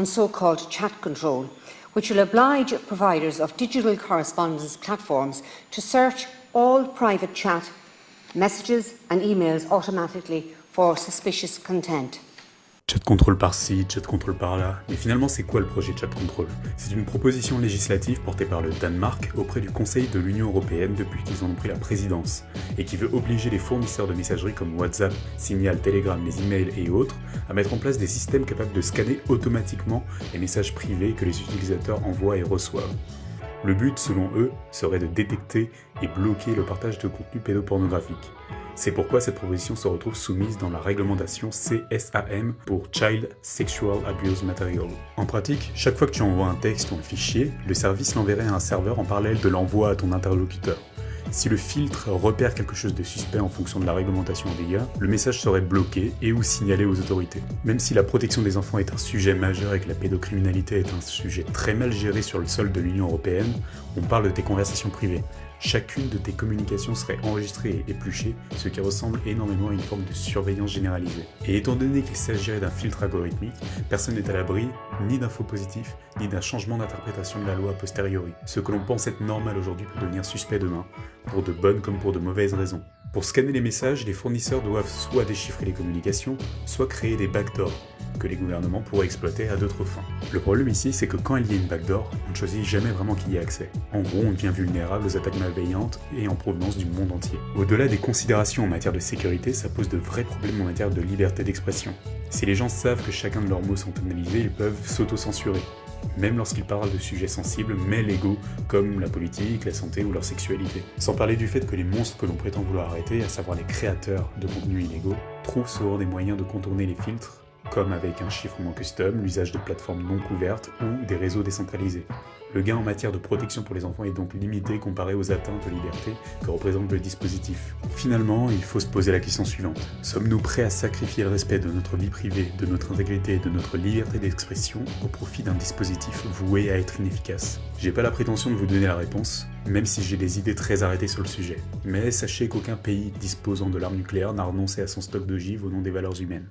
on so-called chat control, which will oblige providers of digital correspondence platforms to search all private chat messages and emails automatically for suspicious content. Chat control par-ci, chat control par-là, mais finalement c'est quoi le projet Chat Control? C'est une proposition législative portée par le Danemark auprès du Conseil de l'Union Européenne depuis qu'ils en ont pris la présidence, et qui veut obliger les fournisseurs de messagerie comme WhatsApp, Signal, Telegram, les emails et autres à mettre en place des systèmes capables de scanner automatiquement les messages privés que les utilisateurs envoient et reçoivent. Le but, selon eux, serait de détecter et bloquer le partage de contenu pédopornographique. C'est pourquoi cette proposition se retrouve soumise dans la réglementation CSAM pour Child Sexual Abuse Material. En pratique, chaque fois que tu envoies un texte ou un fichier, le service l'enverrait à un serveur en parallèle de l'envoi à ton interlocuteur. Si le filtre repère quelque chose de suspect en fonction de la réglementation en vigueur, le message serait bloqué et ou signalé aux autorités. Même si la protection des enfants est un sujet majeur et que la pédocriminalité est un sujet très mal géré sur le sol de l'Union Européenne, on parle de tes conversations privées. Chacune de tes communications serait enregistrée et épluchée, ce qui ressemble énormément à une forme de surveillance généralisée. Et étant donné qu'il s'agirait d'un filtre algorithmique, personne n'est à l'abri ni d'un faux positif, ni d'un changement d'interprétation de la loi a posteriori. Ce que l'on pense être normal aujourd'hui peut devenir suspect demain, pour de bonnes comme pour de mauvaises raisons. Pour scanner les messages, les fournisseurs doivent soit déchiffrer les communications, soit créer des backdoors, que les gouvernements pourraient exploiter à d'autres fins. Le problème ici, c'est que quand il y a une backdoor, on ne choisit jamais vraiment qui y a accès. En gros, on devient vulnérable aux attaques malveillantes et en provenance du monde entier. Au-delà des considérations en matière de sécurité, ça pose de vrais problèmes en matière de liberté d'expression. Si les gens savent que chacun de leurs mots sont analysés, ils peuvent s'auto-censurer, même lorsqu'ils parlent de sujets sensibles mais légaux, comme la politique, la santé ou leur sexualité. Sans parler du fait que les monstres que l'on prétend vouloir arrêter, à savoir les créateurs de contenus illégaux, trouvent souvent des moyens de contourner les filtres, comme avec un chiffrement custom, l'usage de plateformes non couvertes ou des réseaux décentralisés. Le gain en matière de protection pour les enfants est donc limité comparé aux atteintes aux libertés que représente le dispositif. Finalement, il faut se poser la question suivante. Sommes-nous prêts à sacrifier le respect de notre vie privée, de notre intégrité et de notre liberté d'expression au profit d'un dispositif voué à être inefficace? J'ai pas la prétention de vous donner la réponse, même si j'ai des idées très arrêtées sur le sujet. Mais sachez qu'aucun pays disposant de l'arme nucléaire n'a renoncé à son stock d'ogives au nom des valeurs humaines.